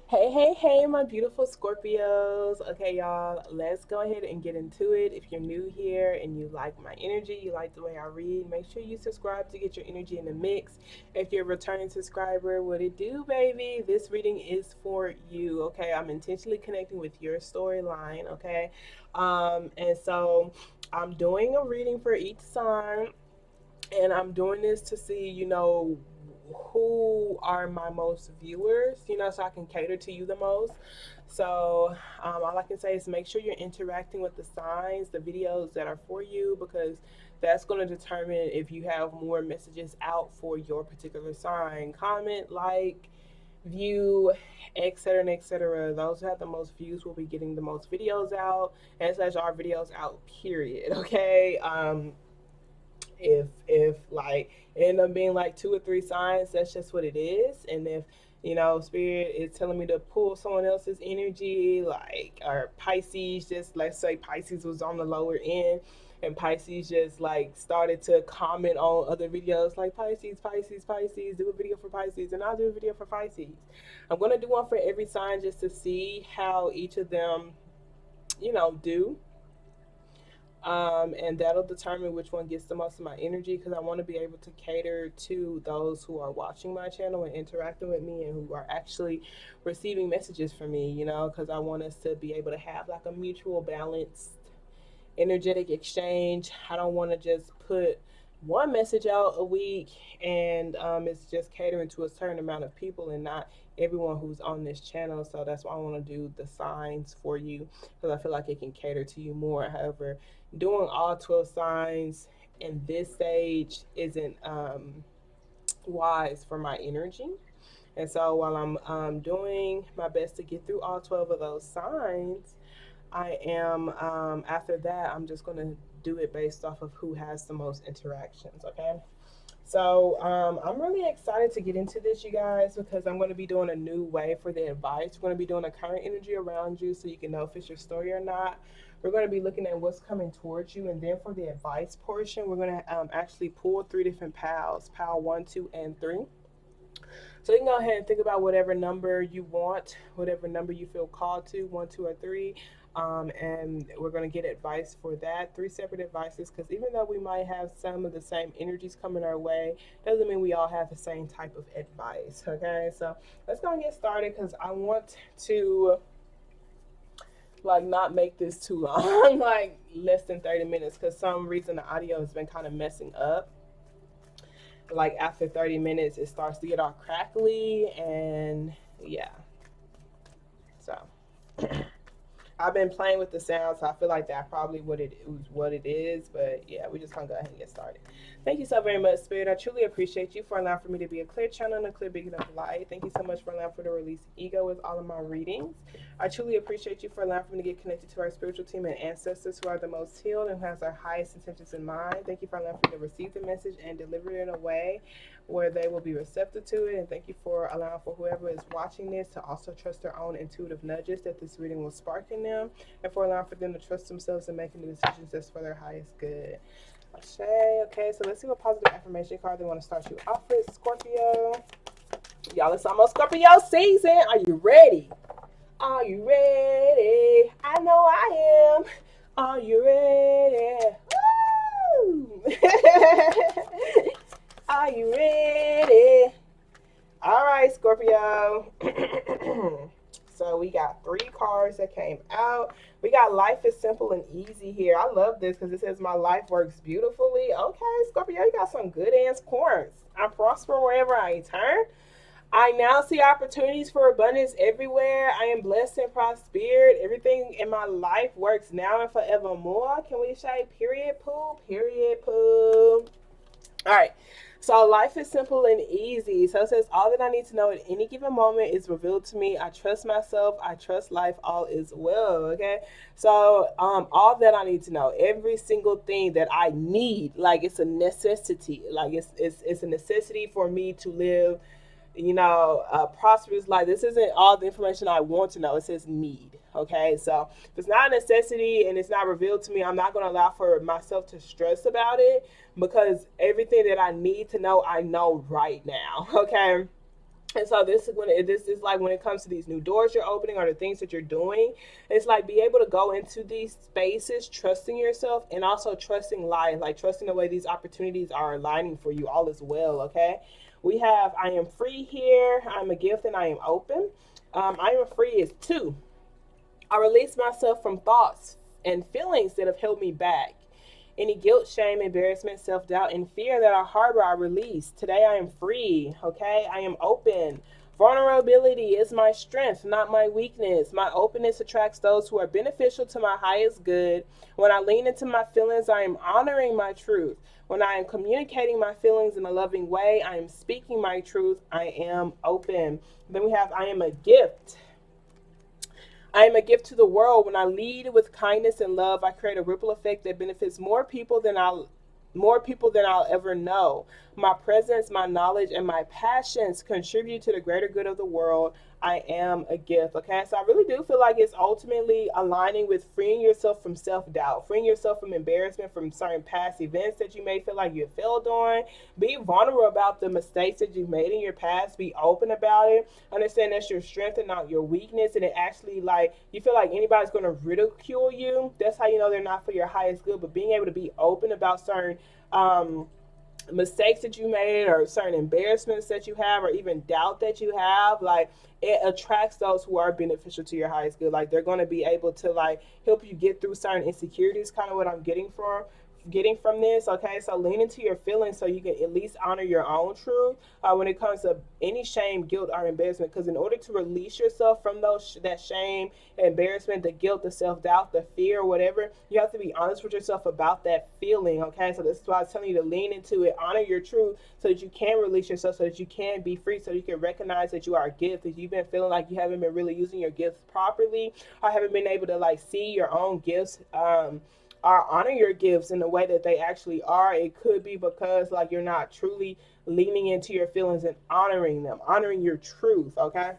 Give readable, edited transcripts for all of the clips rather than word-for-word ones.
Hey, hey, hey, my beautiful Scorpios. Okay, y'all, let's go ahead and get into it. If you're new here and you like my energy, you like the way I read, make sure you subscribe to get your energy in the mix. If you're a returning subscriber, what it do, baby? This reading is for you, okay? I'm intentionally connecting with your storyline, okay? And so I'm doing a reading for each sign, and I'm doing this to see, who are my most viewers, so I can cater to you the most. So, all I can say is make sure you're interacting with the signs, the videos that are for you, because that's going to determine if you have more messages out for your particular sign. Comment, like, view, etc., and etc. Those who have the most views will be getting the most videos out, and slash our videos out, period. Okay. If like end up being like two or three signs, that's just what it is. And if spirit is telling me to pull someone else's energy, like, or Pisces, just let's say Pisces was on the lower end and Pisces just like started to comment on other videos like Pisces, Pisces, Pisces, do a video for Pisces, and I'll do a video for Pisces. I'm going to do one for every sign just to see how each of them do, and that'll determine which one gets the most of my energy, because I want to be able to cater to those who are watching my channel and interacting with me and who are actually receiving messages from me, because I want us to be able to have like a mutual balanced energetic exchange. I don't want to just put one message out a week and it's just catering to a certain amount of people and not everyone who's on this channel. So that's why I want to do the signs for you, because I feel like it can cater to you more. However, doing all 12 signs in this stage isn't wise for my energy. And so while I'm doing my best to get through all 12 of those signs, I am, after that, I'm just going to do it based off of who has the most interactions, okay? So I'm really excited to get into this, you guys, because I'm going to be doing a new way for the advice. We're going to be doing a current energy around you so you can know if it's your story or not. We're going to be looking at what's coming towards you. And then for the advice portion, we're going to actually pull three different pals, pal 1, 2, and 3. So you can go ahead and think about whatever number you want, whatever number you feel called to, 1, 2, or 3. And we're going to get advice for that, three separate advices, because even though we might have some of the same energies coming our way, doesn't mean we all have the same type of advice. Okay, so let's go and get started, because I want to like not make this too long, like less than 30 minutes, because some reason the audio has been kind of messing up. Like after 30 minutes it starts to get all crackly, and yeah, so I've been playing with the sound, so I feel like that probably what it is. But yeah, we're just gonna go ahead and get started. Thank you so very much, Spirit. I truly appreciate you for allowing for me to be a clear channel and a clear beacon of light. Thank you so much for allowing for the release ego with all of my readings. I truly appreciate you for allowing for me to get connected to our spiritual team and ancestors who are the most healed and who has our highest intentions in mind. Thank you for allowing for me to receive the message and deliver it in a way where they will be receptive to it. And thank you for allowing for whoever is watching this to also trust their own intuitive nudges that this reading will spark in them, and for allowing for them to trust themselves and making the decisions that's for their highest good. Okay, so let's see what positive affirmation card they want to start you off with, Scorpio. Y'all, it's almost Scorpio season. Are you ready? Are you ready? I know I am. Are you ready? Woo! Are you ready? All right, Scorpio. So we got three cards that came out. We got life is simple and easy here. I love this because it says my life works beautifully. Okay, Scorpio, you got some good ass points. I prosper wherever I turn. I now see opportunities for abundance everywhere. I am blessed and prospered. Everything in my life works now and forevermore. Can we say period, poo? Period, poo. All right. So life is simple and easy. So it says all that I need to know at any given moment is revealed to me. I trust myself. I trust life. All is well. Okay. So all that I need to know, every single thing that I need, like it's a necessity. Like it's a necessity for me to live, prosperous life. This isn't all the information I want to know. It says need. Okay, so if it's not a necessity and it's not revealed to me, I'm not going to allow for myself to stress about it, because everything that I need to know, I know right now. Okay. And so this is like when it comes to these new doors you're opening or the things that you're doing, it's like be able to go into these spaces, trusting yourself and also trusting life, like trusting the way these opportunities are aligning for you. All is well, okay? We have I am free here. I'm a gift and I am open. I am free is two. I release myself from thoughts and feelings that have held me back. Any guilt, shame, embarrassment, self doubt, and fear that I harbor, I release. Today I am free, okay? I am open. Vulnerability is my strength, not my weakness. My openness attracts those who are beneficial to my highest good. When I lean into my feelings, I am honoring my truth. When I am communicating my feelings in a loving way, I am speaking my truth. I am open. Then we have I am a gift. I am a gift to the world. When I lead with kindness and love, I create a ripple effect that benefits more people than I'll ever know. My presence, my knowledge, and my passions contribute to the greater good of the world. I am a gift. Okay, so I really do feel like it's ultimately aligning with freeing yourself from self doubt, freeing yourself from embarrassment from certain past events that you may feel like you failed on. Be vulnerable about the mistakes that you've made in your past. Be open about it. Understand that's your strength and not your weakness. And it actually, like, you feel like anybody's going to ridicule you. That's how you know they're not for your highest good. But being able to be open about certain mistakes that you made or certain embarrassments that you have or even doubt that you have, like, it attracts those who are beneficial to your highest good. Like, they're going to be able to like help you get through certain insecurities, kind of what I'm getting from this. Okay, so lean into your feelings so you can at least honor your own truth when it comes to any shame, guilt, or embarrassment. Because in order to release yourself from those that shame, embarrassment, the guilt, the self-doubt, the fear, whatever, you have to be honest with yourself about that feeling. Okay, so this is why I'm telling you to lean into it, honor your truth so that you can release yourself, so that you can be free, so you can recognize that you are a gift. If you've been feeling like you haven't been really using your gifts properly or haven't been able to like see your own gifts or honor your gifts in the way that they actually are, it could be because like you're not truly leaning into your feelings and honoring them, honoring your truth. Okay.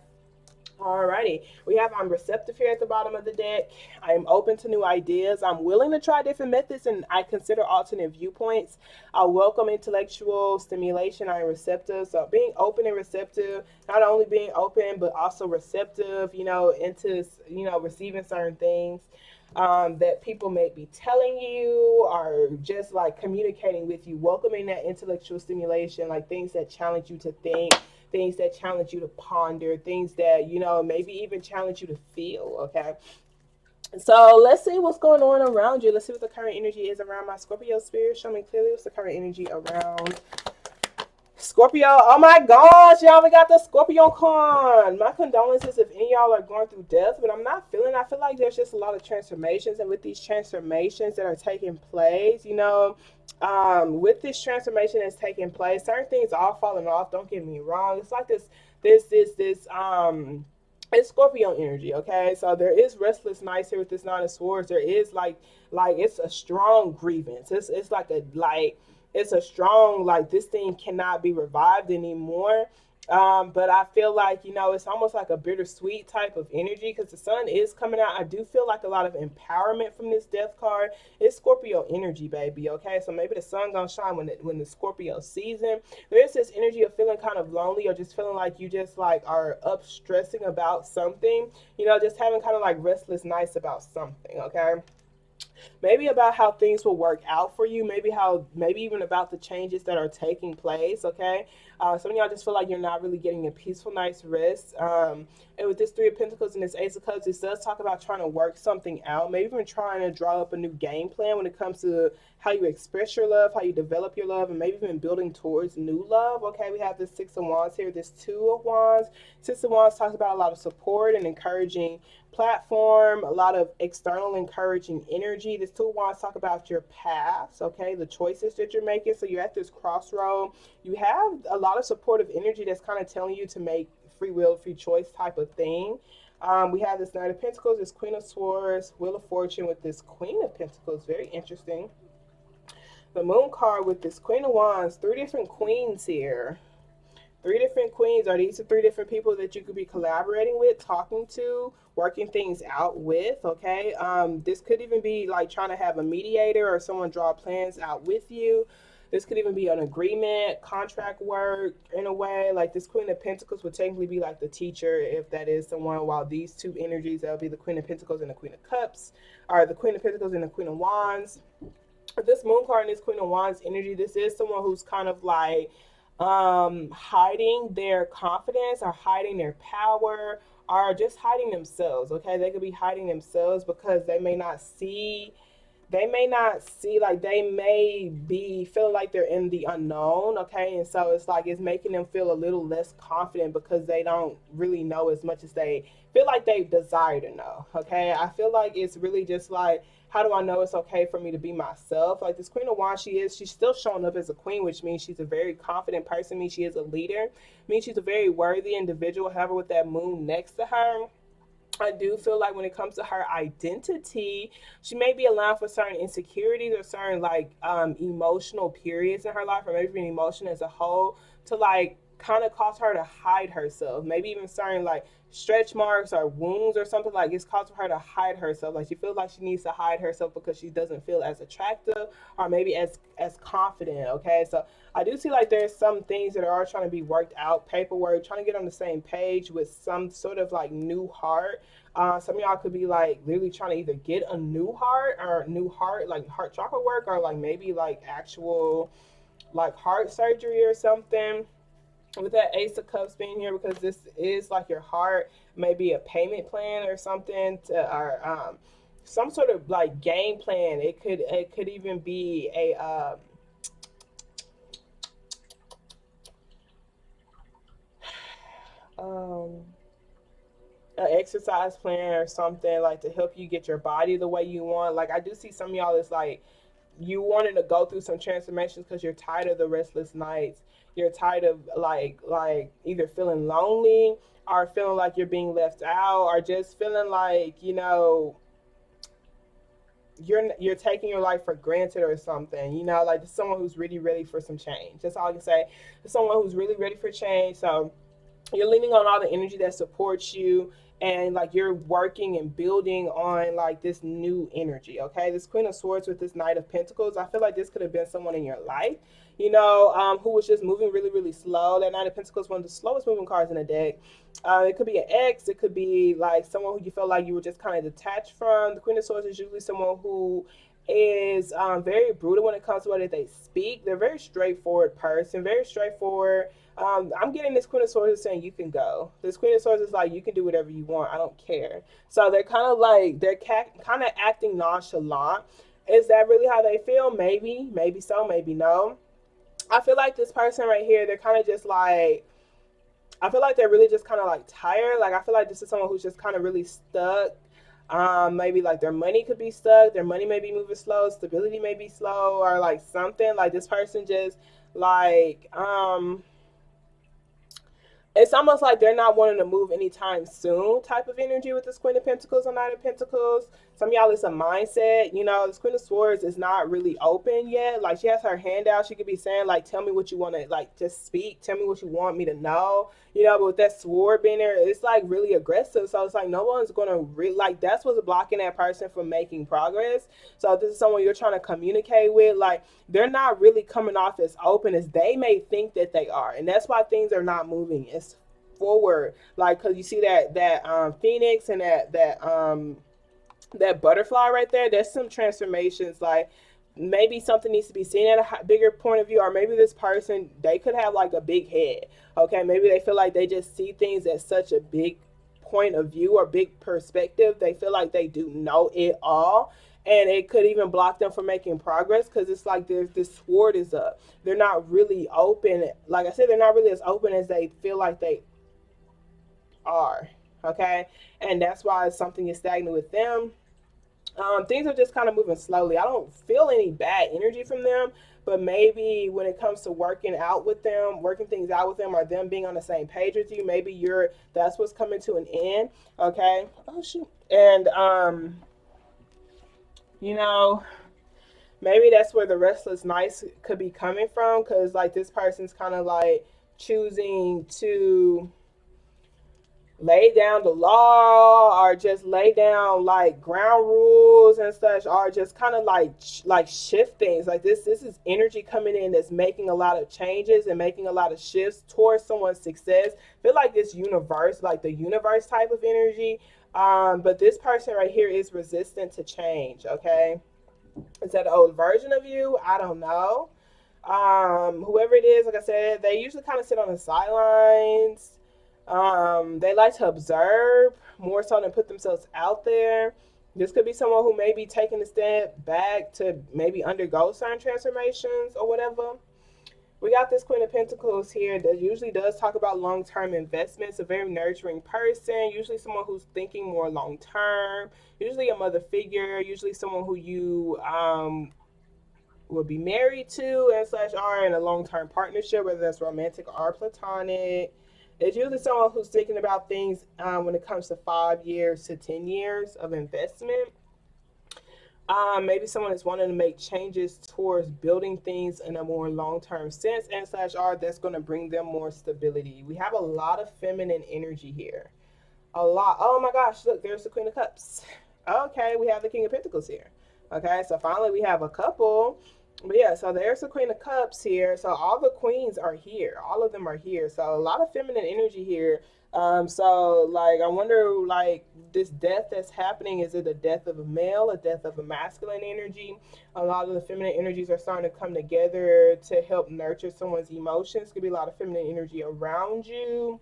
Alrighty, we have I'm receptive here at the bottom of the deck. I am open to new ideas. I'm willing to try different methods and I consider alternate viewpoints. I welcome intellectual stimulation. I am receptive. So being open and receptive, not only being open, but also receptive, into, receiving certain things that people may be telling you or just like communicating with you, welcoming that intellectual stimulation, like things that challenge you to think, things that challenge you to ponder, things that, maybe even challenge you to feel. Okay. So let's see what's going on around you. Let's see what the current energy is around my Scorpio spirit. Show me clearly what's the current energy around Scorpio. Oh my gosh, y'all, we got the Scorpio con. My condolences if any of y'all are going through death, but I feel like there's just a lot of transformations. And with these transformations that are taking place, with this transformation that's taking place, certain things are falling off. Don't get me wrong. It's like this it's Scorpio energy, okay? So there is restless nights here with this Nine of Swords. There is like it's a strong grievance. It's like a like it's a strong like this thing cannot be revived anymore. But I feel like it's almost like a bittersweet type of energy because the sun is coming out. I do feel like a lot of empowerment from this death card. It's Scorpio energy, baby. Okay, so maybe the sun gonna shine when the Scorpio season. There is this energy of feeling kind of lonely or just feeling like you just like are up stressing about something. Just having kind of like restless nights about something. Okay, maybe about how things will work out for you, maybe even about the changes that are taking place. Okay, some of y'all just feel like you're not really getting a peaceful night's rest. And with this Three of Pentacles and this Ace of Cups, this does talk about trying to work something out, maybe even trying to draw up a new game plan when it comes to how you express your love, how you develop your love, and maybe even building towards new love. Okay, we have this Six of Wands here, this Two of Wands. Six of Wands talks about a lot of support and encouraging platform, a lot of external encouraging energy. This Two of Wands talk about your paths, okay, the choices that you're making. So you're at this crossroad. You have a lot of supportive energy that's kind of telling you to make free will, free choice type of thing. We have this Knight of Pentacles, this Queen of Swords, Wheel of Fortune with this Queen of Pentacles. Very interesting. The Moon card with this Queen of Wands. Three different queens here. Three different queens. Are these the three different people that you could be collaborating with, talking to, working things out with? Okay. This could even be like trying to have a mediator or someone draw plans out with you. This could even be an agreement, contract work in a way. Like this Queen of Pentacles would technically be like the teacher if that is someone, while these two energies, that would be the Queen of Pentacles and the Queen of Cups, or the Queen of Pentacles and the Queen of Wands. This Moon card and this Queen of Wands energy, this is someone who's kind of like hiding their confidence or hiding their power or just hiding themselves. Okay, they could be hiding themselves because they may not see, like they may be feeling like they're in the unknown. Okay, and so it's like it's making them feel a little less confident because they don't really know as much as they feel like they desire to know. Okay, I feel like it's really just like, how do I know it's okay for me to be myself? Like this Queen of Wands, she's still showing up as a queen, which means she's a very confident person, means she is a leader, means she's a very worthy individual. However, with that moon next to her, I do feel like when it comes to her identity, she may be allowing for certain insecurities or certain like emotional periods in her life, or maybe an emotion as a whole, to like kind of cause her to hide herself. Maybe even certain like stretch marks or wounds or something, like it's caused for her to hide herself. Like she feels like she needs to hide herself because she doesn't feel as attractive or maybe as confident. Okay, so I do see like there's some things that are trying to be worked out, paperwork, trying to get on the same page with some sort of like new heart. Some of y'all could be like literally trying to either get a new heart or new heart, like heart chakra work, or like maybe like actual like heart surgery or something. With that Ace of Cups being here, because this is like your heart, maybe a payment plan or something, or some sort of like game plan. It could even be a um, an exercise plan or something, like to help you get your body the way you want. Like I do see some of y'all is like you wanting to go through some transformations because you're tired of the restless nights. You're tired of like either feeling lonely or feeling like you're being left out, or just feeling like you're taking your life for granted or something. Like just someone who's really ready for some change. That's all I can say. Someone who's really ready for change. So you're leaning on all the energy that supports you, and like you're working and building on like this new energy. Okay, this Queen of Swords with this Knight of Pentacles, I feel like this could have been someone in your life, who was just moving really really slow. That Knight of Pentacles is one of the slowest moving cards in the deck. It could be an ex, it could be like someone who you felt like you were just kind of detached from. The Queen of Swords is usually someone who is very brutal when it comes to what they speak. They're a very straightforward person, very straightforward. I'm getting this Queen of Swords saying you can go. This Queen of Swords is like, you can do whatever you want. I don't care. So they're kind of like, they're kind of acting nonchalant. Is that really how they feel? Maybe, maybe so, maybe no. I feel like this person right here, they're kind of just like, I feel like they're really just kind of like tired. Like I feel like this is someone who's just kind of really stuck. Maybe like their money could be stuck. Their money may be moving slow. Stability may be slow, or like something like this person just like it's almost like they're not wanting to move anytime soon type of energy with this Queen of Pentacles and Knight of Pentacles. Some of y'all, it's a mindset. This Queen of Swords is not really open yet. Like she has her hand out. She could be saying like, tell me what you want to, like, just speak. Tell me what you want me to know. But with that sword being there, it's like really aggressive. So it's like no one's going to like, that's what's blocking that person from making progress. So if this is someone you're trying to communicate with, like they're not really coming off as open as they may think that they are. And that's why things are not moving as forward. Like, cause you see that phoenix and that butterfly right there. There's some transformations. Like maybe something needs to be seen at a bigger point of view, or maybe this person, they could have like a big head. Okay, maybe they feel like they just see things at such a big point of view or big perspective. They feel like they do know it all, and it could even block them from making progress because it's like there's this sword is up. They're not really open. Like I said, they're not really as open as they feel like they are. Okay, and that's why something is stagnant with them. Things are just kind of moving slowly. I don't feel any bad energy from them, but maybe when it comes to working things out with them, or them being on the same page with you, maybe that's what's coming to an end. Okay. Oh shoot. And you know, maybe that's where the restless nights could be coming from, because like this person's kind of like choosing to lay down the law or just lay down like ground rules and such, or just kind of like shift things. Like this is energy coming in that's making a lot of changes and making a lot of shifts towards someone's success. I feel like this universe, like the universe type of energy. But this person right here is resistant to change. Okay, is that an old version of you? I don't know. Whoever it is, like I said, they usually kind of sit on the sidelines. They like to observe more so than put themselves out there. This could be someone who may be taking a step back to maybe undergo certain transformations or whatever. We got this Queen of Pentacles here that usually does talk about long-term investments. A very nurturing person, usually someone who's thinking more long-term, usually a mother figure, usually someone who you will be married to and such, are in a long-term partnership, whether that's romantic or platonic. It's usually someone who's thinking about things when it comes to 5 years to 10 years of investment. Maybe someone is wanting to make changes towards building things in a more long-term sense and such, or that's going to bring them more stability. We have a lot of feminine energy here. A lot. Oh my gosh, look, there's the Queen of Cups. Okay, we have the King of Pentacles here. Okay, so finally we have a couple. But yeah, so there's the Queen of Cups here. So all the queens are here. All of them are here. So a lot of feminine energy here. So like I wonder, like, this death that's happening, is it a death of a male, a death of a masculine energy? A lot of the feminine energies are starting to come together to help nurture someone's emotions. Could be a lot of feminine energy around you.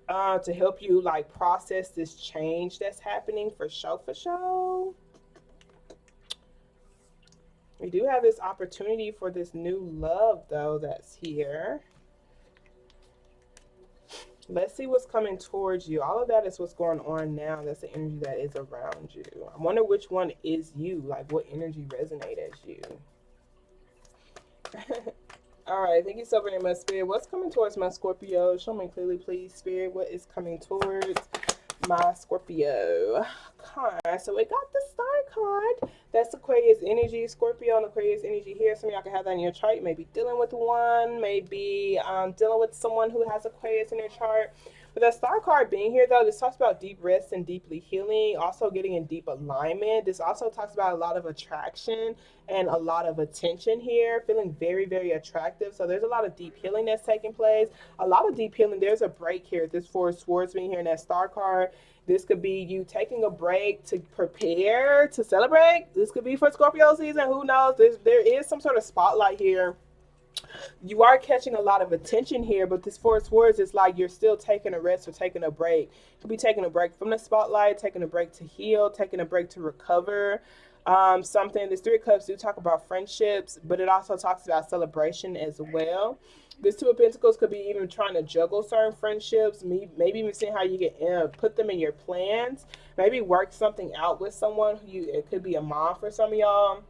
To help you like process this change that's happening, for sure, for sure. We do have this opportunity for this new love though that's here. Let's see what's coming towards you. All of that is what's going on now. That's the energy that is around you. I wonder which one is you, like what energy resonates as you. All right, thank you so very much, Spirit. What's coming towards my Scorpio? Show me clearly, please, Spirit. What is coming towards my Scorpio? Okay, so we got the Star card. That's Aquarius energy, Scorpio and Aquarius energy here. Some of y'all can have that in your chart. You may be dealing with one, maybe dealing with someone who has Aquarius in their chart. With that Star card being here, though, this talks about deep rest and deeply healing, also getting in deep alignment. This also talks about a lot of attraction and a lot of attention here, feeling very, very attractive. So there's a lot of deep healing that's taking place. A lot of deep healing. There's a break here. This Four of Swords being here in that Star card. This could be you taking a break to prepare to celebrate. This could be for Scorpio season. Who knows? There is some sort of spotlight here. You are catching a lot of attention here, but this Four of Swords is like you're still taking a rest or taking a break. You could be taking a break from the spotlight, taking a break to heal, taking a break to recover. Something. This Three of Cups do talk about friendships, but it also talks about celebration as well. This Two of Pentacles could be even trying to juggle certain friendships, maybe even seeing how you can put them in your plans. Maybe work something out with someone. It could be a mom for some of y'all.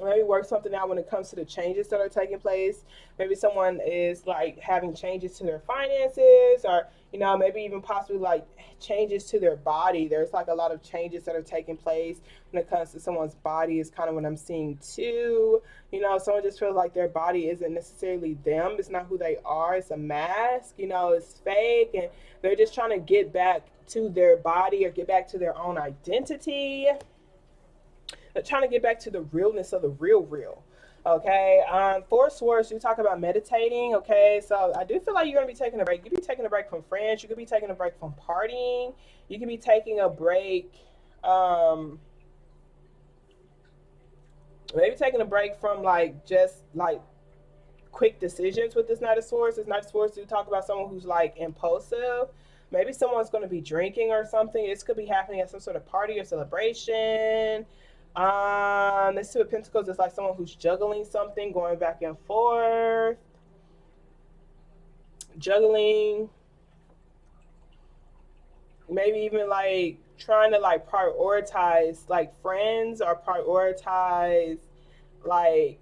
Maybe work something out when it comes to the changes that are taking place. Maybe someone is like having changes to their finances, or maybe even possibly like changes to their body. There's like a lot of changes that are taking place when it comes to someone's body, is kind of what I'm seeing too. Someone just feels like their body isn't necessarily them. It's not who they are. It's a mask. It's fake, and they're just trying to get back to their body or get back to their own identity. They're trying to get back to the realness of the real. Okay. Four Swords, you talk about meditating. Okay, so I do feel like you're gonna be taking a break. You could be taking a break from friends. You could be taking a break from partying. You could be taking a break. Maybe taking a break from like just like quick decisions with this Knight of Swords. This Knight of Swords do talk about someone who's like impulsive. Maybe someone's going to be drinking or something. This could be happening at some sort of party or celebration. This Two of Pentacles is like someone who's juggling something, going back and forth. Juggling. Maybe even like trying to like prioritize like friends, or prioritize like,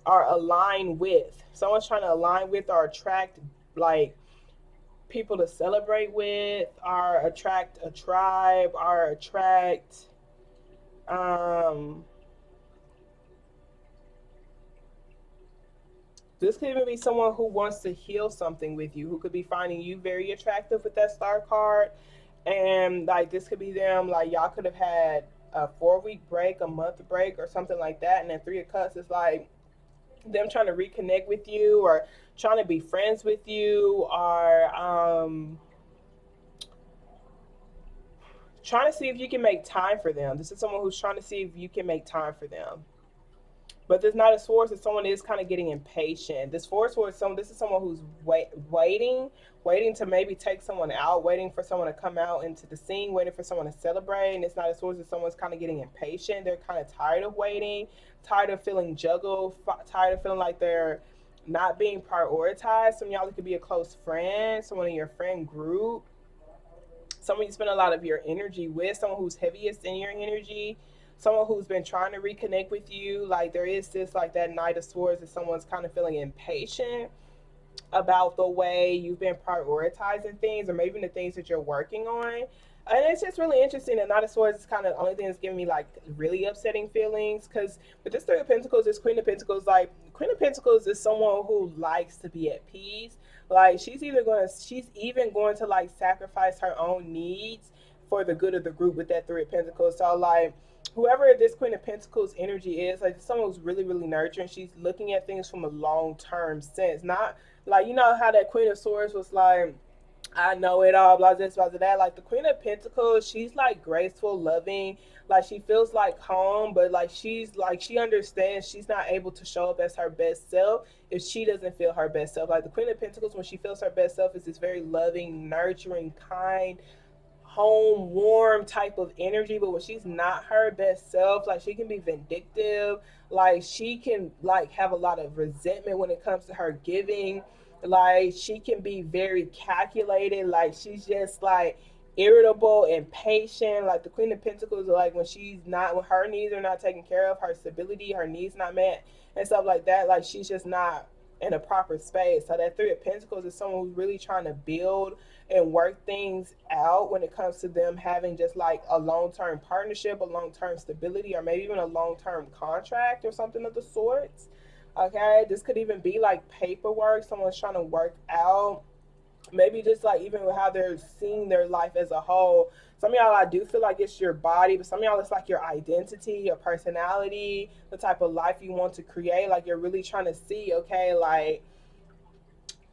or align with. Someone's trying to align with or attract like people to celebrate with, or attract a tribe, or attract This could even be someone who wants to heal something with you, who could be finding you very attractive with that star card. And like this could be them, like y'all could have had a 4 week break, a month break, or something like that. And then Three of Cups is like them trying to reconnect with you, or trying to be friends with you, or trying to see if you can make time for them. This is someone who's trying to see if you can make time for them. But this Knight of Swords is someone is kind of getting impatient. This Four of Swords, this is someone who's waiting to maybe take someone out, waiting for someone to come out into the scene, waiting for someone to celebrate. And this Knight of Swords is someone's kind of getting impatient. They're kind of tired of waiting, tired of feeling juggled, tired of feeling like they're not being prioritized. Some of y'all could be a close friend, someone in your friend group, someone you spend a lot of your energy with, someone who's heaviest in your energy, someone who's been trying to reconnect with you. Like there is this, like that Knight of Swords is someone's kind of feeling impatient about the way you've been prioritizing things, or maybe the things that you're working on. And it's just really interesting. And Knight of Swords is kind of the only thing that's giving me like really upsetting feelings, because with this Three of Pentacles, this Queen of Pentacles, like Queen of Pentacles is someone who likes to be at peace. Like she's even going to like sacrifice her own needs for the good of the group with that Three of Pentacles. So like whoever this Queen of Pentacles energy is, like someone who's really, really nurturing. She's looking at things from a long-term sense. Not like, you know how that Queen of Swords was like, I know it all, blah, this, blah, that. Like the Queen of Pentacles, she's like graceful, loving. Like she feels like home, but like she understands she's not able to show up as her best self if she doesn't feel her best self. Like the Queen of Pentacles, when she feels her best self, is this very loving, nurturing, kind, home warm type of energy. But when she's not her best self, like she can be vindictive, like she can like have a lot of resentment when it comes to her giving, like she can be very calculated, like she's just like irritable and patient. Like the Queen of Pentacles, like when her needs are not taken care of, her stability, her needs not met and stuff like that, like she's just not in a proper space. So that Three of Pentacles is someone who's really trying to build and work things out when it comes to them having just like a long-term partnership, a long-term stability, or maybe even a long-term contract or something of the sorts. Okay, this could even be like paperwork someone's trying to work out. Maybe just like even how they're seeing their life as a whole. Some of y'all, I do feel like it's your body, but some of y'all, it's like your identity, your personality, the type of life you want to create. Like you're really trying to see, okay, like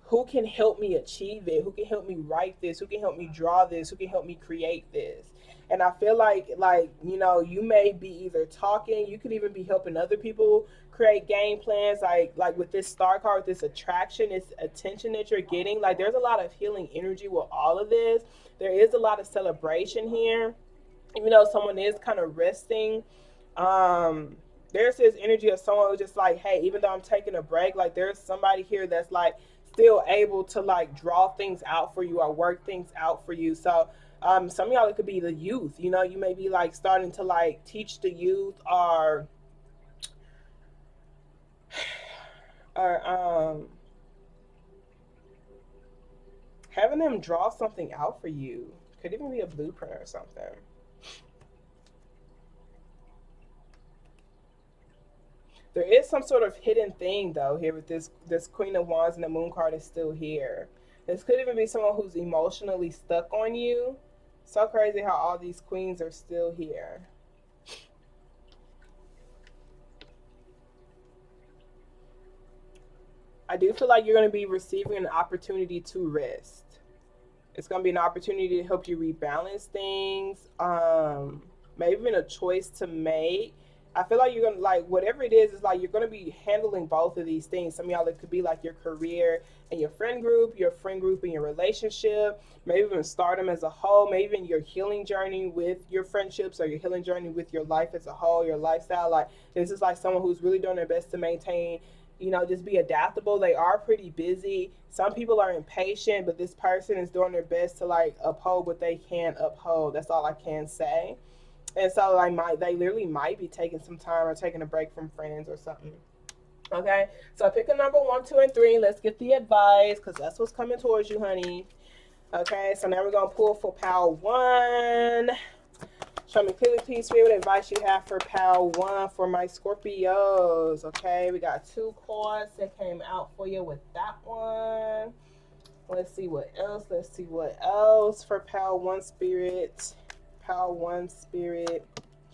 who can help me achieve it? Who can help me write this? Who can help me draw this? Who can help me create this? And I feel like, you know, you may be either talking, you could even be helping other people create game plans. Like with this star card, with this attraction, this attention that you're getting, like there's a lot of healing energy with all of this. There is a lot of celebration here, even though someone is kind of resting. There's this energy of someone who's just like, hey, even though I'm taking a break, like there's somebody here that's like still able to like draw things out for you or work things out for you. So some of y'all, it could be the youth. You know, you may be like starting to like teach the youth, or having them draw something out for you. Could even be a blueprint or something. There is some sort of hidden thing though here with this Queen of Wands, and the Moon card is still here. This could even be someone who's emotionally stuck on you. So crazy how all these queens are still here. I do feel like you're going to be receiving an opportunity to rest. It's going to be an opportunity to help you rebalance things. Maybe even a choice to make. I feel like you're going to, like, whatever it is like you're going to be handling both of these things. Some of y'all, it could be like your career and your friend group and your relationship, maybe even stardom as a whole, maybe even your healing journey with your friendships, or your healing journey with your life as a whole, your lifestyle. Like this is like someone who's really doing their best to maintain, you know, just be adaptable. They are pretty busy. Some people are impatient, but this person is doing their best to like uphold what they can uphold. That's all I can say. And so they literally might be taking some time or taking a break from friends or something. Okay, so pick a number 1, 2, and 3. Let's get the advice, because that's what's coming towards you, honey. Okay, so now we're going to pull for pile 1. Show me clearly, please, Spirit, what advice you have for pile 1 for my Scorpios. Okay, we got 2 cards that came out for you with that one. Let's see what else. Let's see what else for pile 1, Spirit. Pile 1, Spirit.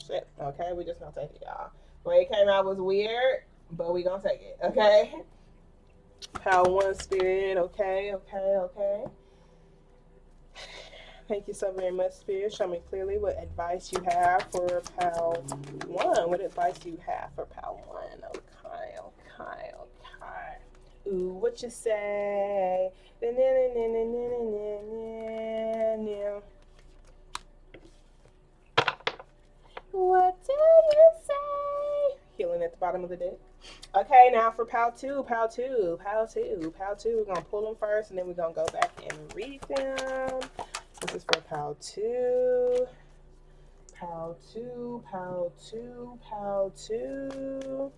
Shit. Okay, we just gonna take it, y'all. The way it came out was weird, but we gonna take it. Okay. Pile 1, Spirit. Okay, okay, okay. Thank you so very much, Spirit. Show me clearly what advice you have for pile 1. What advice you have for pile 1? Okay, okay, okay. Ooh, what you say? What do you say? Healing at the bottom of the deck. Okay, now for pile 2, pile 2, pile 2, pile 2. We're going to pull them first, and then we're going to go back and read them. This is for pile 2. Pile 2, pile 2, pile 2.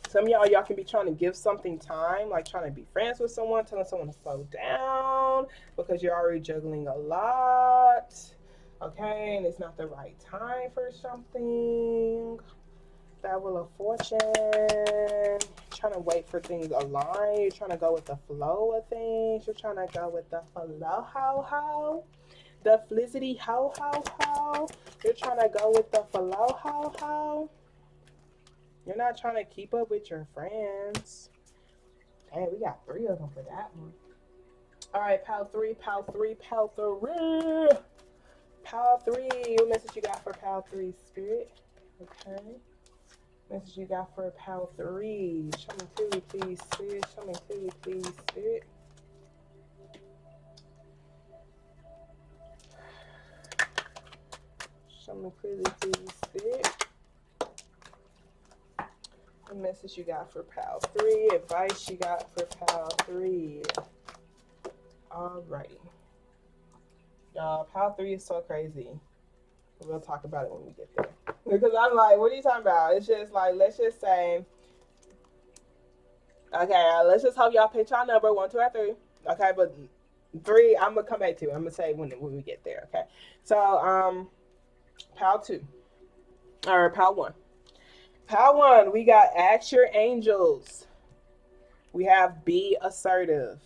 Some of y'all can be trying to give something time, like trying to be friends with someone, telling someone to slow down because you're already juggling a lot. Okay, and it's not the right time for something. That Wheel of Fortune. You're trying to wait for things to align. You're trying to go with the flow of things. You're trying to go with the flow, how. The felicity, how. You're trying to go with the flow, how. You're not trying to keep up with your friends. Hey, we got 3 of them for that one. All right, pile 3, pile 3, pile 3. Pile 3. What message you got for pile 3, Spirit? Okay. Message you got for pile 3. Show me clearly, please, Spirit. Show me clearly, please, Spirit. Show me clearly, please, Spirit. What message you got for pile 3? Advice you got for pile 3. Alrighty. Y'all, pile 3 is so crazy. We'll talk about it when we get there. Because I'm like, what are you talking about? It's just like, let's just say, okay, let's just hope y'all pick y'all number 1, 2, or 3. Okay, but 3, I'm gonna come back to. I'm gonna say when we get there. Okay, so pile 2 or pile 1. Pile 1, we got ask your angels. We have be assertive.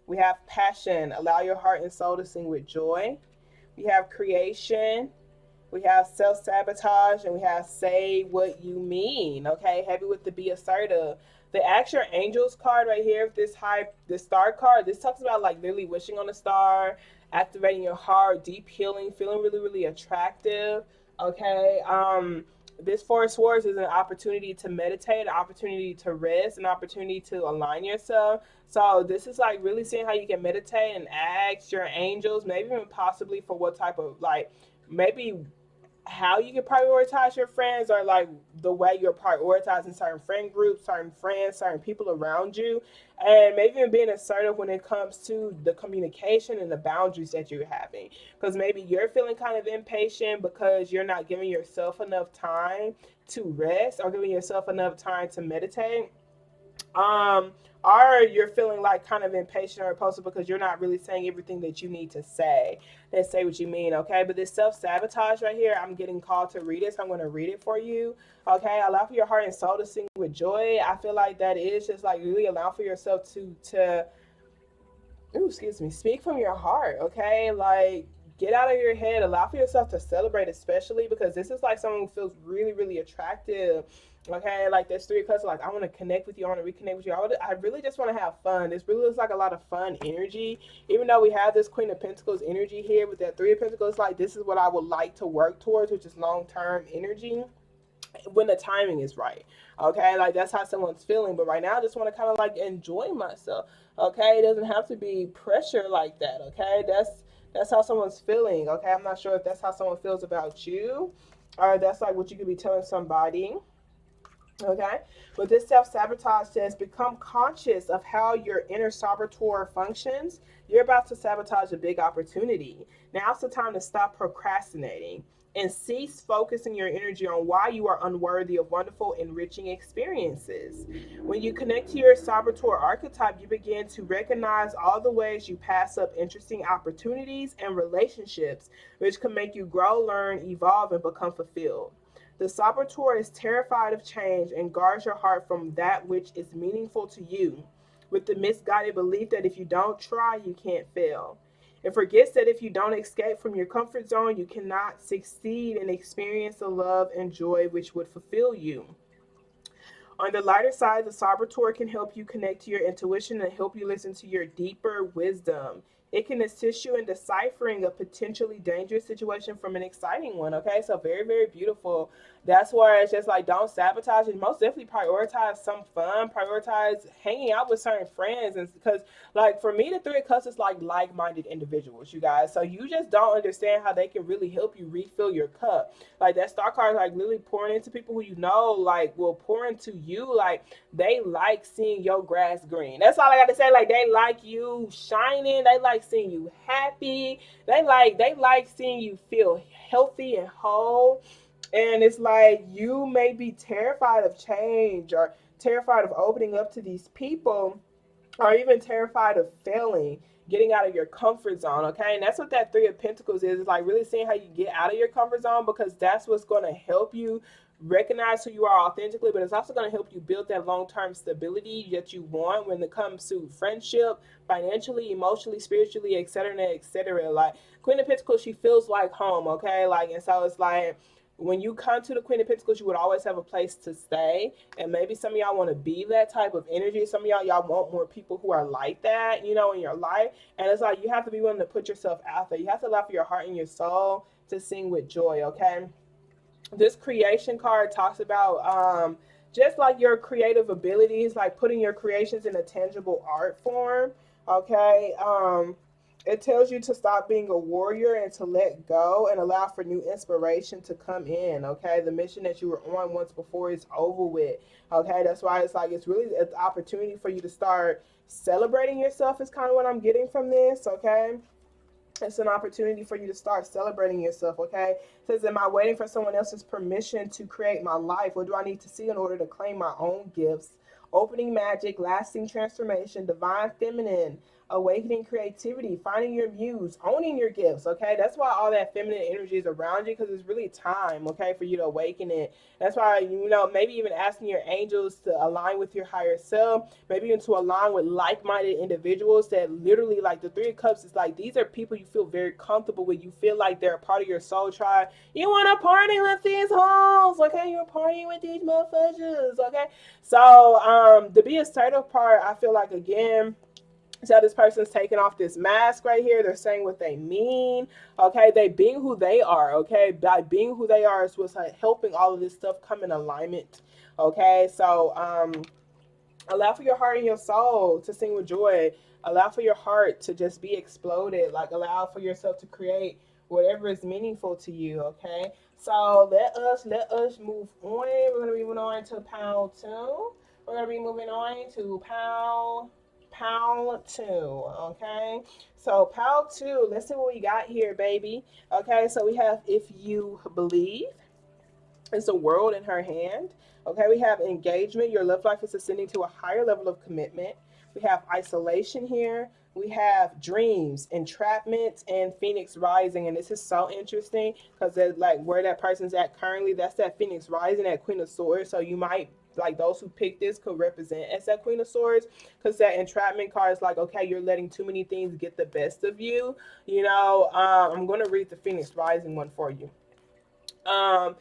We have passion. Allow your heart and soul to sing with joy. We have creation. We have self-sabotage, and we have say what you mean. Okay, heavy with the be assertive. The ask your angels card right here, this star card, this talks about like literally wishing on a star, activating your heart, deep healing, feeling really, really attractive. Okay. This 4 of Swords is an opportunity to meditate, an opportunity to rest, an opportunity to align yourself. So this is like really seeing how you can meditate and ask your angels, maybe even possibly for what type of like maybe how you can prioritize your friends, or like the way you're prioritizing certain friend groups, certain friends, certain people around you, and maybe even being assertive when it comes to the communication and the boundaries that you're having, because maybe you're feeling kind of impatient because you're not giving yourself enough time to rest or giving yourself enough time to meditate, or you're feeling like kind of impatient or impulsive because you're not really saying everything that you need to say. Let's say what you mean, okay? But this self-sabotage right here, I'm getting called to read it, so I'm going to read it for you, okay? Allow for your heart and soul to sing with joy. I feel like that is just like really allow for yourself to speak from your heart, okay? Like, get out of your head. Allow for yourself to celebrate, especially because this is like someone who feels really, really attractive. Okay, like there's 3 of Cups. Like I want to connect with you. I want to reconnect with you. I really just want to have fun. This really looks like a lot of fun energy. Even though we have this Queen of Pentacles energy here with that 3 of Pentacles, like this is what I would like to work towards, which is long-term energy when the timing is right. Okay, like that's how someone's feeling. But right now, I just want to kind of like enjoy myself. Okay, it doesn't have to be pressure like that. Okay, that's how someone's feeling. Okay, I'm not sure if that's how someone feels about you, or that's like what you could be telling somebody. Okay, but this self-sabotage says become conscious of how your inner saboteur functions. You're about to sabotage a big opportunity. Now's the time to stop procrastinating and cease focusing your energy on why you are unworthy of wonderful, enriching experiences. When you connect to your saboteur archetype, you begin to recognize all the ways you pass up interesting opportunities and relationships, which can make you grow, learn, evolve, and become fulfilled. The saboteur is terrified of change and guards your heart from that which is meaningful to you, with the misguided belief that if you don't try, you can't fail. It forgets that if you don't escape from your comfort zone, you cannot succeed and experience the love and joy which would fulfill you. On the lighter side, the saboteur can help you connect to your intuition and help you listen to your deeper wisdom. It can assist you in deciphering a potentially dangerous situation from an exciting one. Okay, so very, very beautiful. That's where it's just like don't sabotage it. Most definitely prioritize some fun, prioritize hanging out with certain friends, and because like for me, the Three of Cups is like-minded individuals, you guys. So you just don't understand how they can really help you refill your cup. Like that star card is like literally pouring into people who you know, like will pour into you. Like they like seeing your grass green. That's all I got to say. Like they like you shining. They like seeing you happy. They like seeing you feel healthy and whole. And it's like you may be terrified of change or terrified of opening up to these people or even terrified of failing, getting out of your comfort zone. Okay, and that's what that Three of Pentacles is. It's like really seeing how you get out of your comfort zone, because that's what's going to help you recognize who you are authentically, but it's also going to help you build that long-term stability that you want when it comes to friendship, financially, emotionally, spiritually, etc., etc. Like Queen of Pentacles, she feels like home. Okay, like, and so it's like when you come to the Queen of Pentacles, you would always have a place to stay. And maybe some of y'all want to be that type of energy. Some of y'all want more people who are like that, in your life. And it's like you have to be willing to put yourself out there. You have to allow for your heart and your soul to sing with joy, okay? This creation card talks about just like your creative abilities, like putting your creations in a tangible art form. Okay. It tells you to stop being a warrior and to let go and allow for new inspiration to come in. Okay, the mission that you were on once before is over with. Okay, that's why it's like it's really an opportunity for you to start celebrating yourself, is kind of what I'm getting from this. Okay, it's an opportunity for you to start celebrating yourself. Okay, it says, am I waiting for someone else's permission to create my life? What do I need to see in order to claim my own gifts? Opening magic, lasting transformation, divine feminine, awakening creativity, finding your muse, owning your gifts. Okay, that's why all that feminine energy is around you, because it's really time, okay, for you to awaken it. That's why, maybe even asking your angels to align with your higher self, maybe even to align with like-minded individuals that literally, like the Three of Cups is like, these are people you feel very comfortable with. You feel like they're a part of your soul tribe. You want to party with these hoes, okay? You're partying with these motherfuckers, okay? So the be assertive part, I feel like, again, so this person's taking off this mask right here. They're saying what they mean. Okay, they being who they are. Okay, by being who they are is what's helping all of this stuff come in alignment. Okay, so allow for your heart and your soul to sing with joy. Allow for your heart to just be exploded. Like allow for yourself to create whatever is meaningful to you. Okay, so let us move on. We're gonna be moving on to pound two. We're gonna be moving on to pound two. Okay, so pound two. Let's see what we got here, baby. Okay, so we have if you believe. It's the world in her hand. Okay, we have engagement. Your love life is ascending to a higher level of commitment. We have isolation here. We have dreams, entrapment, and Phoenix rising. And this is so interesting because like where that person's at currently, that's that Phoenix rising, that Queen of Swords. So you might, like those who pick this could represent as that Queen of Swords, because that entrapment card is like, okay, you're letting too many things get the best of you. I'm going to read the Phoenix rising one for you. um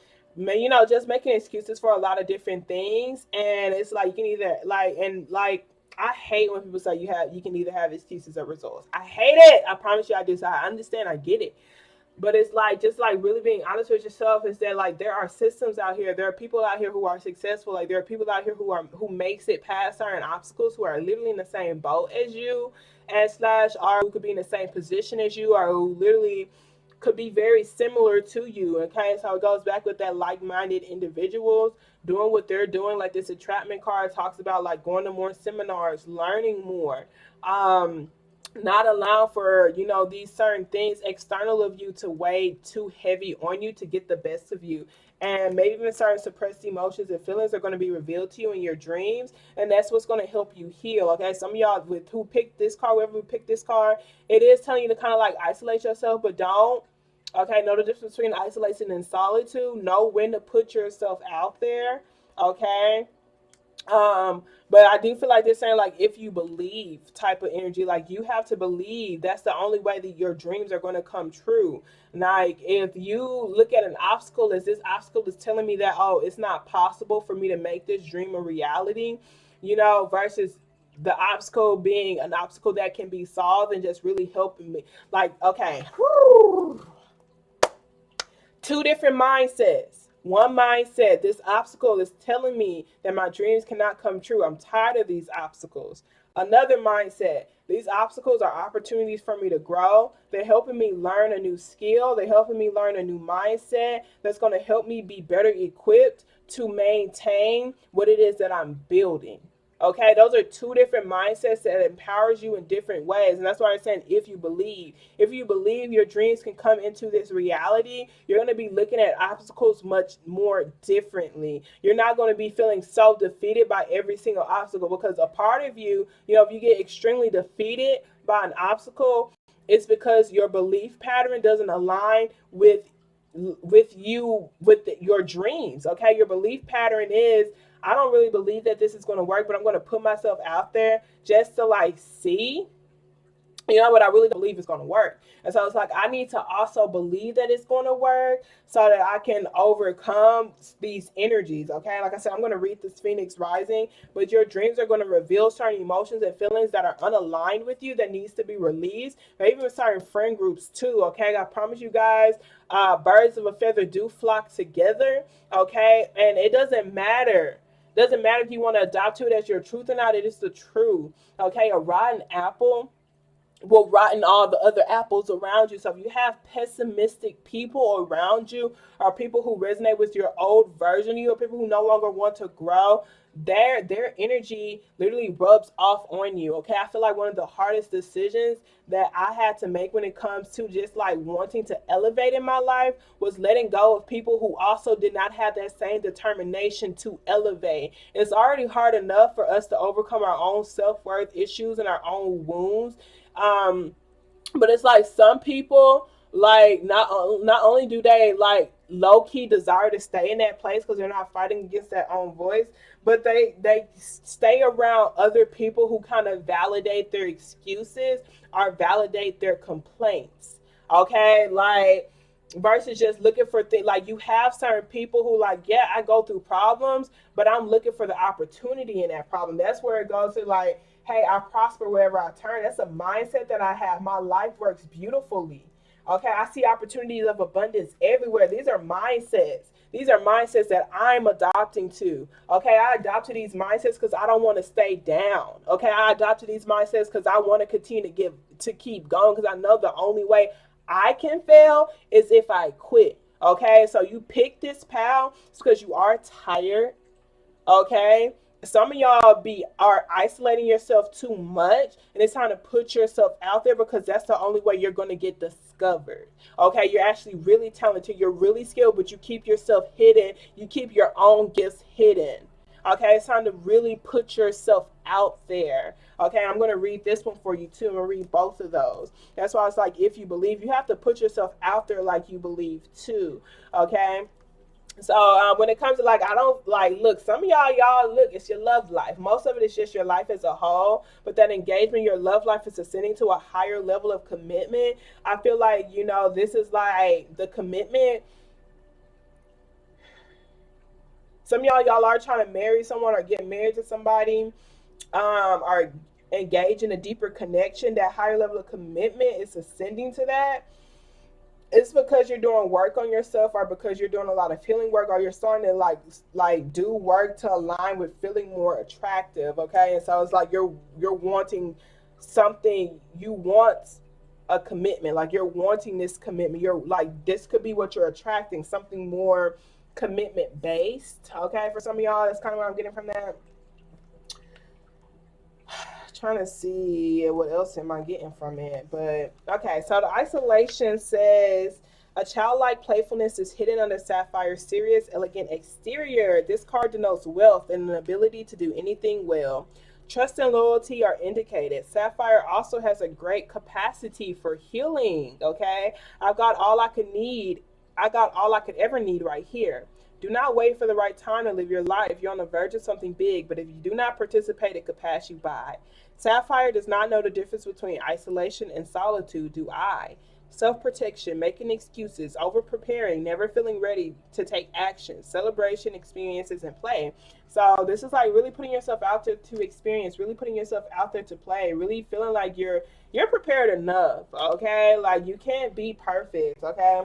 just making excuses for a lot of different things, and it's like you can either I hate when people say you can either have excuses or results. I hate it. I promise you I do. So I understand, I get it. But it's like just like really being honest with yourself is that like there are systems out here, there are people out here who are successful, like there are people out here who makes it past certain obstacles, who are literally in the same boat as you, and slash are who could be in the same position as you, or who literally could be very similar to you. Okay, so it goes back with that like-minded individuals doing what they're doing. Like this entrapment card talks about, like going to more seminars, learning more. Um, Not allow for, you know, these certain things external of you to weigh too heavy on you to get the best of you. And maybe even certain suppressed emotions and feelings are going to be revealed to you in your dreams, and that's what's going to help you heal. Okay, some of y'all with who picked this card, whoever picked this card, it is telling you to kind of like isolate yourself, but don't. Okay, know the difference between isolation and solitude. Know when to put yourself out there. Okay, but I do feel like they're saying, like, if you believe type of energy, like you have to believe. That's the only way that your dreams are going to come true. Like if you look at an obstacle as this obstacle is telling me that, oh, it's not possible for me to make this dream a reality, you know, versus the obstacle being an obstacle that can be solved and just really helping me. Like, okay, whew, two different mindsets. One mindset, this obstacle is telling me that my dreams cannot come true. I'm tired of these obstacles. Another mindset, these obstacles are opportunities for me to grow. They're helping me learn a new skill. They're helping me learn a new mindset that's going to help me be better equipped to maintain what it is that I'm building. Okay, those are two different mindsets that empowers you in different ways. And that's why I'm saying, if you believe your dreams can come into this reality, you're going to be looking at obstacles much more differently. You're not going to be feeling so defeated by every single obstacle, because a part of you, you know, if you get extremely defeated by an obstacle, it's because your belief pattern doesn't align with your dreams. Okay, your belief pattern is, I don't really believe that this is going to work, but I'm going to put myself out there just to like see, you know, what I really believe is going to work. And so it's like I need to also believe that it's going to work so that I can overcome these energies. Okay, like I said, I'm going to read this Phoenix Rising, but your dreams are going to reveal certain emotions and feelings that are unaligned with you that needs to be released. Maybe even certain friend groups too. Okay, I promise you guys, birds of a feather do flock together. Okay, and it doesn't matter if you want to adopt to it as your truth or not. It is the truth. Okay, a rotten apple will rotten all the other apples around you. So if you have pessimistic people around you, or people who resonate with your old version of you, or people who no longer want to grow, their energy literally rubs off on you. Okay, I feel like one of the hardest decisions that I had to make when it comes to just like wanting to elevate in my life was letting go of people who also did not have that same determination to elevate. It's already hard enough for us to overcome our own self-worth issues and our own wounds. um but it's like some people, like not only do they like low key desire to stay in that place because they're not fighting against their own voice, but they stay around other people who kind of validate their excuses or validate their complaints. Okay, like versus just looking for things. Like you have certain people who like, yeah, I go through problems, but I'm looking for the opportunity in that problem. That's where it goes to like, hey, I prosper wherever I turn. That's a mindset that I have. My life works beautifully. Okay, I see opportunities of abundance everywhere. These are mindsets. These are mindsets that I'm adopting to. Okay, I adopted these mindsets because I don't want to stay down. Okay, I adopted these mindsets because I want to continue to keep going, because I know the only way I can fail is if I quit. Okay, so you pick this pal because you are tired. Okay, some of y'all be are isolating yourself too much, and it's time to put yourself out there, because that's the only way you're going to get discovered. Okay, you're actually really talented, you're really skilled, but you keep yourself hidden. You keep your own gifts hidden. Okay, it's time to really put yourself out there. Okay, I'm going to read this one for you too. I'm going to read both of those. That's why it's like, if you believe, you have to put yourself out there like you believe too. Okay, so when it comes to like, I don't like, look, some of y'all look, it's your love life. Most of it is just your life as a whole. But that engagement, your love life is ascending to a higher level of commitment. I feel like, you know, this is like the commitment. Some of y'all are trying to marry someone or get married to somebody, or engage in a deeper connection. That higher level of commitment is ascending to that. It's because you're doing work on yourself, or because you're doing a lot of healing work, or you're starting to like do work to align with feeling more attractive. Okay, and so it's like you're wanting something. You want a commitment. Like you're wanting this commitment. You're like, this could be what you're attracting, something more commitment based. Okay, for some of y'all, that's kind of what I'm getting from that. Trying to see what else am I getting from it. But okay, so the isolation says a childlike playfulness is hidden under Sapphire's serious, elegant exterior. This card denotes wealth and an ability to do anything well. Trust and loyalty are indicated. Sapphire also has a great capacity for healing. Okay, I've got all I could need. I got all I could ever need right here. Do not wait for the right time to live your life. You're on the verge of something big, but if you do not participate, it could pass you by. Sapphire does not know the difference between isolation and solitude, do I? Self protection, making excuses, over preparing, never feeling ready to take action, celebration, experiences, and play. So, this is like really putting yourself out there to experience, really putting yourself out there to play, really feeling like you're prepared enough, okay? Like you can't be perfect, okay?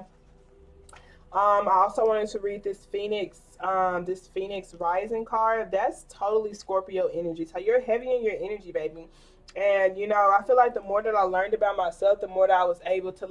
I also wanted to read this Phoenix Rising card. That's totally Scorpio energy. So you're heavy in your energy, baby. And I feel like the more that I learned about myself, the more that I was able to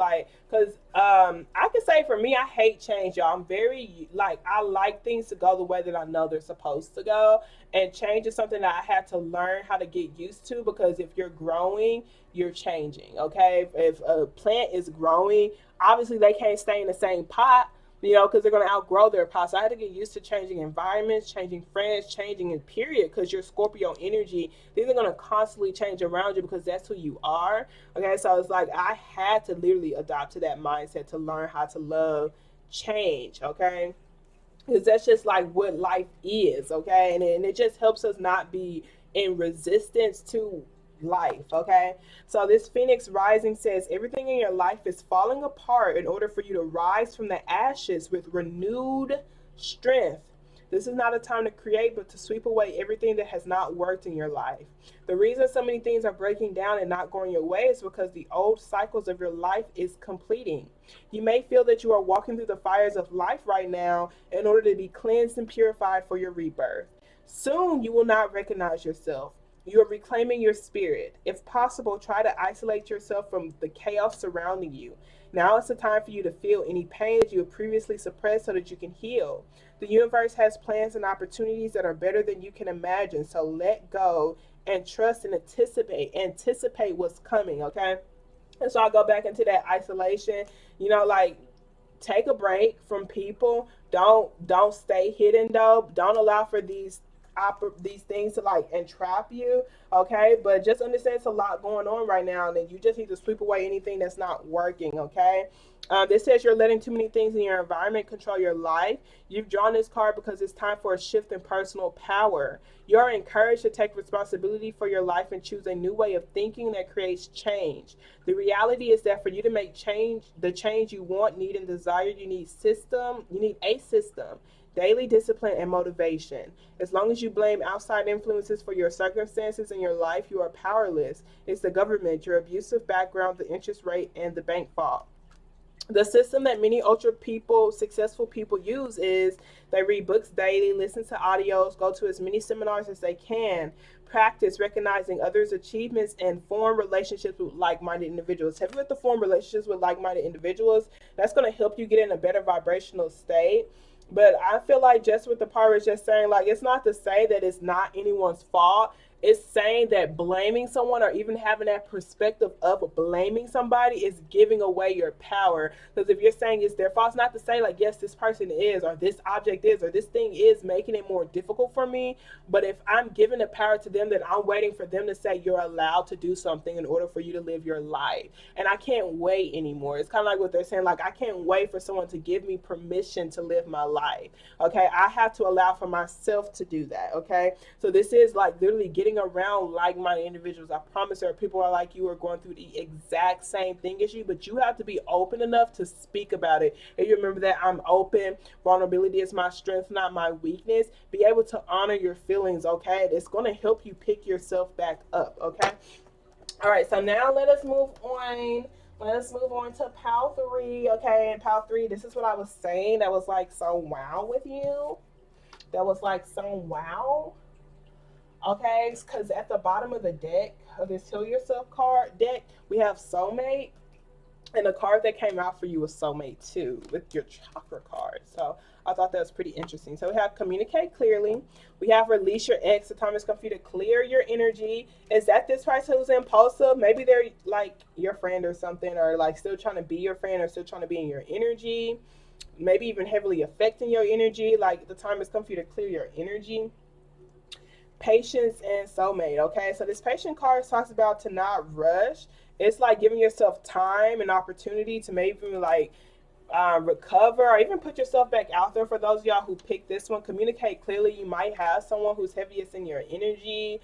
cause I can say for me, I hate change, y'all. I'm very I like things to go the way that I know they're supposed to go. And change is something that I had to learn how to get used to, because if you're growing, you're changing. Okay. If a plant is growing, obviously they can't stay in the same pot, because they're going to outgrow their pot. So I had to get used to changing environments, changing friends, changing in period, because your Scorpio energy, these are going to constantly change around you because that's who you are. Okay, so it's like I had to literally adopt to that mindset to learn how to love change, okay? Because that's just like what life is, okay? And it just helps us not be in resistance to life, okay? So this Phoenix Rising says everything in your life is falling apart in order for you to rise from the ashes with renewed strength. This is not a time to create, but to sweep away everything that has not worked in your life. The reason so many things are breaking down and not going your way is because the old cycles of your life is completing. You may feel that you are walking through the fires of life right now in order to be cleansed and purified for your rebirth. Soon you will not recognize yourself. You are reclaiming your spirit. If possible, try to isolate yourself from the chaos surrounding you. Now is the time for you to feel any pain that you have previously suppressed so that you can heal. The universe has plans and opportunities that are better than you can imagine. So let go and trust and anticipate what's coming, okay? And so I go back into that isolation, take a break from people. Don't stay hidden though. Don't allow for these things to entrap you, okay? But just understand it's a lot going on right now, and then you just need to sweep away anything that's not working, okay? This says you're letting too many things in your environment control your life. You've drawn this card because it's time for a shift in personal power. You're encouraged to take responsibility for your life and choose a new way of thinking that creates change. The reality is that for you to make change, the change you want, need, and desire, you need a system, daily discipline, and motivation. As long as you blame outside influences for your circumstances in your life, you are powerless. It's the government, your abusive background, the interest rate, and the bank fault. The system that many successful people use is they read books daily, listen to audios, go to as many seminars as they can, practice recognizing others' achievements, and form relationships with like-minded individuals. Have you ever formed relationships with like-minded individuals? That's going to help you get in a better vibrational state. But I feel like just with the part, it's just saying it's not to say that it's not anyone's fault. It's saying that blaming someone or even having that perspective of blaming somebody is giving away your power. Because if you're saying it's their fault, it's not to say yes, this person is, or this object is, or this thing is making it more difficult for me. But if I'm giving the power to them, then I'm waiting for them to say you're allowed to do something in order for you to live your life. And I can't wait anymore. It's kind of like what they're saying, I can't wait for someone to give me permission to live my life. Okay, I have to allow for myself to do that. Okay, so this is literally getting around like-minded individuals. I promise there are people who are like you, are going through the exact same thing as you, but you have to be open enough to speak about it. And you remember that I'm open. Vulnerability is my strength, not my weakness. Be able to honor your feelings, okay? It's going to help you pick yourself back up, okay? All right, so now let us move on. Let us move on to pile 3, okay? And pile 3, this is what I was saying that was so wow with you. That was so wow. Okay, because at the bottom of the deck, of this Heal Yourself card deck, we have soulmate. And the card that came out for you was Soulmate 2 with your chakra card. So I thought that was pretty interesting. So we have communicate clearly. We have release your ex. The time has come for you to clear your energy. Is that this person who's impulsive? Maybe they're like your friend or something, or like still trying to be your friend, or still trying to be in your energy. Maybe even heavily affecting your energy. Like the time has come for you to clear your energy. Patience and soulmate. Okay, so this patient card talks about to not rush. It's like giving yourself time and opportunity to maybe like recover, or even put yourself back out there. For those of y'all who picked this one, communicate clearly. You might have someone who's heaviest in your energy,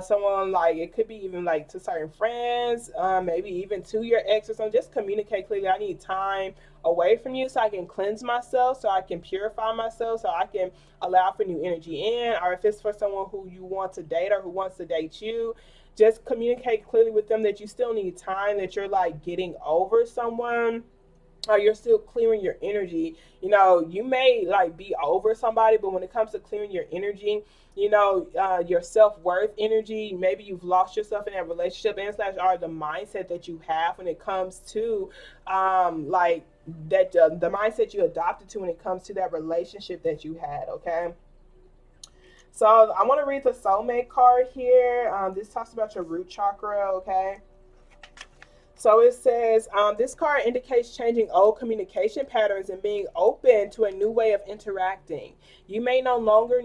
someone like it could be even like to certain friends, maybe even to your ex or something. Just communicate clearly. I need time away from you so I can cleanse myself, so I can purify myself, so I can allow for new energy in. Or if it's for someone who you want to date or who wants to date you, just communicate clearly with them that you still need time, that you're like getting over someone, or you're still clearing your energy. You know, you may like be over somebody, but when it comes to clearing your energy, you know, your self-worth energy, maybe you've lost yourself in that relationship, and slash are the mindset that you have when it comes to like that the mindset you adopted to when it comes to that relationship that you had. Okay, so I want to read the soulmate card here. This talks about your root chakra. Okay, so it says, this card indicates changing old communication patterns and being open to a new way of interacting. You may no longer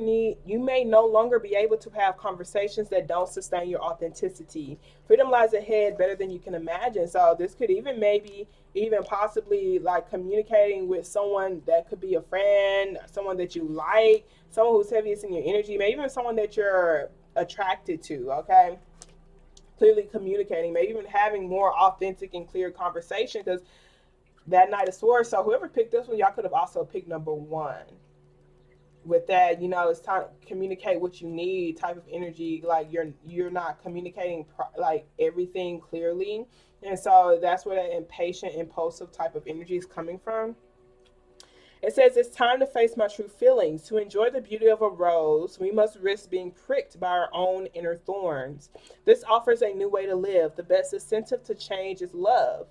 be able to have conversations that don't sustain your authenticity. Freedom lies ahead better than you can imagine. So this could even maybe even possibly like communicating with someone that could be a friend, someone that you like, someone who's heaviest in your energy, maybe even someone that you're attracted to. Okay, clearly communicating, maybe even having more authentic and clear conversation, because that Knight of Swords. So whoever picked this one, y'all could have also picked number one. With that, you know, it's time to communicate what you need type of energy. Like you're not communicating like everything clearly, and so that's where that impatient, impulsive type of energy is coming from. It says it's time to face my true feelings. To enjoy the beauty of a rose, we must risk being pricked by our own inner thorns. This offers a new way to live. The best incentive to change is love.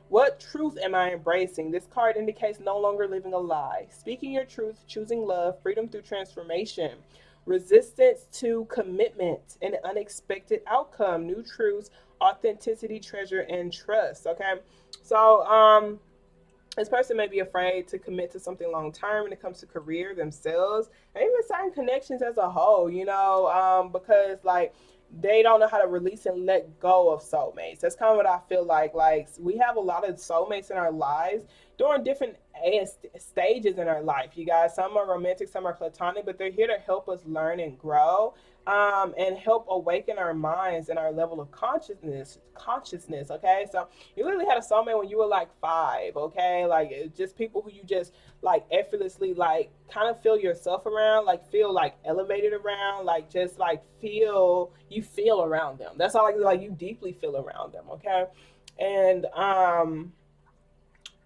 What truth am I embracing? This card indicates no longer living a lie. Speaking your truth, choosing love, freedom through transformation, resistance to commitment, an unexpected outcome, new truths, authenticity, treasure, and trust. Okay. So, this person may be afraid to commit to something long term when it comes to career themselves, and even certain connections as a whole, you know, because like they don't know how to release and let go of soulmates. That's kind of what I feel like. Like we have a lot of soulmates in our lives during different stages in our life. You guys, some are romantic, some are platonic, but they're here to help us learn and grow, and help awaken our minds and our level of consciousness. Okay, so you literally had a soulmate when you were like 5. Okay, like it's just people who you just like effortlessly like kind of feel yourself around, like feel like elevated around, like just like feel around them. That's all, like you deeply feel around them. Okay, and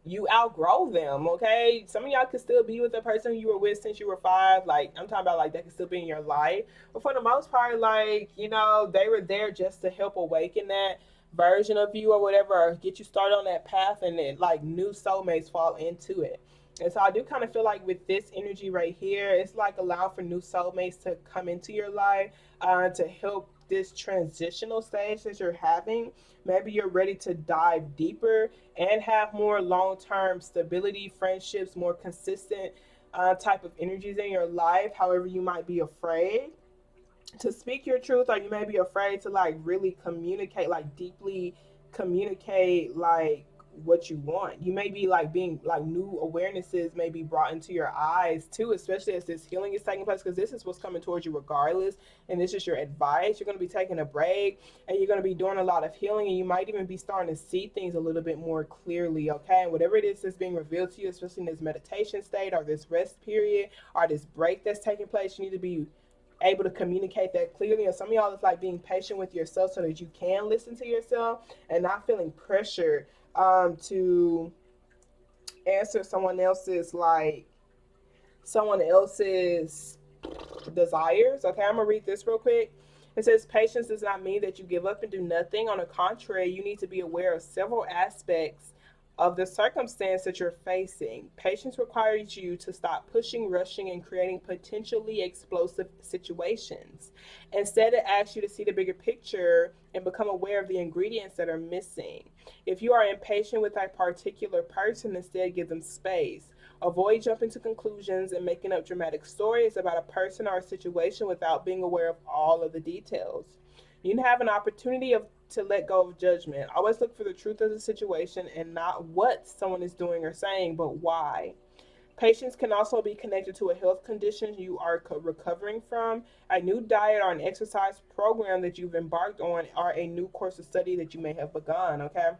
you outgrow them. Okay, some of y'all could still be with the person you were with since you were 5. Like I'm talking about, like that could still be in your life, but for the most part, like you know, they were there just to help awaken that version of you or whatever, or get you started on that path, and then like new soulmates fall into it. And so I do kind of feel like with this energy right here, it's like allow for new soulmates to come into your life, to help this transitional stage that you're having. Maybe you're ready to dive deeper and have more long-term stability, friendships, more consistent type of energies in your life. However, you might be afraid to speak your truth, or you may be afraid to like really communicate, like deeply communicate like what you want. You may be like being like new awarenesses may be brought into your eyes too, especially as this healing is taking place, because this is what's coming towards you regardless, and this is your advice. You're going to be taking a break, and you're going to be doing a lot of healing, and you might even be starting to see things a little bit more clearly. Okay, and whatever it is that's being revealed to you, especially in this meditation state or this rest period or this break that's taking place, you need to be able to communicate that clearly. And some of y'all is like being patient with yourself so that you can listen to yourself and not feeling pressure to answer someone else's desires. Okay, I'm gonna read this real quick. It says patience does not mean that you give up and do nothing. On the contrary, you need to be aware of several aspects of the circumstance that you're facing. Patience requires you to stop pushing, rushing, and creating potentially explosive situations. Instead, it asks you to see the bigger picture and become aware of the ingredients that are missing. If you are impatient with a particular person, instead give them space. Avoid jumping to conclusions and making up dramatic stories about a person or a situation without being aware of all of the details. You have an opportunity to let go of judgment. Always look for the truth of the situation and not what someone is doing or saying, but why. Patience can also be connected to a health condition you are recovering from, a new diet or an exercise program that you've embarked on, or a new course of study that you may have begun, okay?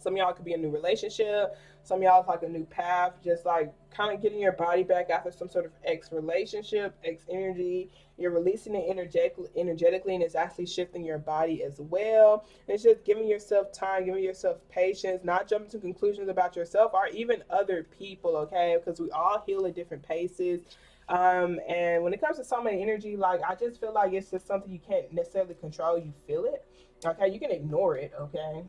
Some of y'all could be a new relationship. Some of y'all is like a new path, just like kind of getting your body back after some sort of ex relationship, ex energy. You're releasing it energetically, and it's actually shifting your body as well. And it's just giving yourself time, giving yourself patience, not jumping to conclusions about yourself or even other people, okay? Because we all heal at different paces. And when it comes to soulmate energy, like I just feel like it's just something you can't necessarily control. You feel it, okay? You can ignore it, okay?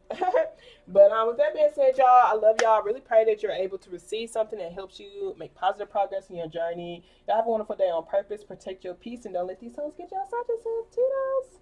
But with that being said, y'all, I love y'all. I really pray that you're able to receive something that helps you make positive progress in your journey. Y'all have a wonderful day on purpose. Protect your peace and don't let these souls get you outside yourself. Toodles.